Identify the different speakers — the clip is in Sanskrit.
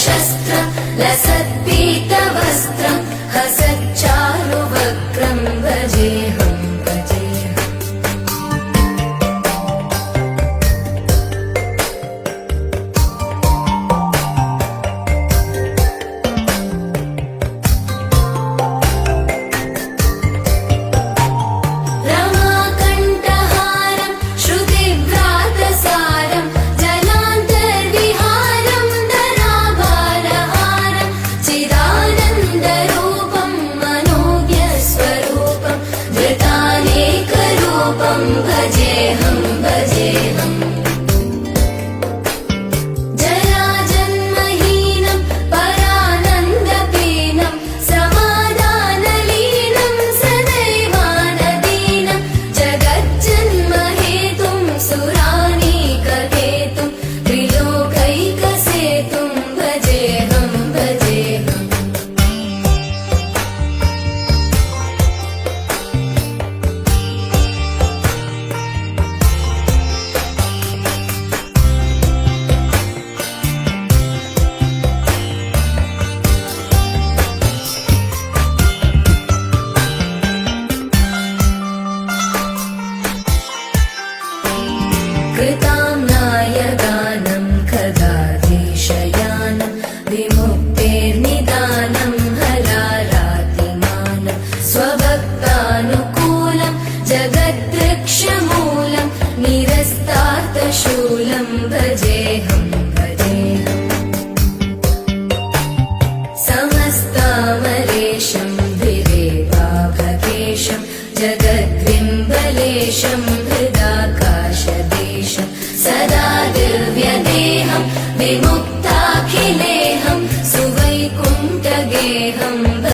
Speaker 1: शस्त्रं लसत्पीतवस्त्रं हसच्चारुवक्त्रं भजेऽहं भजेऽहम्। रमाकण्ठहारं श्रुतिव्रातसारं जलान्तर्विहारं धराभारहारं चिदानन्दरूपं मनोज्ञस्वरूपं धृतानेकरूपं भजेऽहं भजेऽहम्। जराजन्महीनं परानन्दपीनं समाधानलीनं सदैवानदीनं जगज्जन्महेतुं सुरानीककेतुं त्रिलोकैकसेतुं भजेऽहं भजेऽहम्। कृताम्नायगानं खगाधीशयानं विमुक्तेर्निदानं हलालातिमानं स्वभक्तानुकूलं जगद्वृक्षमूलं निरस्तार्थशूलं भजेऽहं भजेऽहम्। समस्तामरेशं धिरेवाभकेशं जगद्विम्बलेशं हृदाकाशदेशं सदा दिव्यदेहं विमुक्ताखिलेहं सुवैकुण्ठगेहं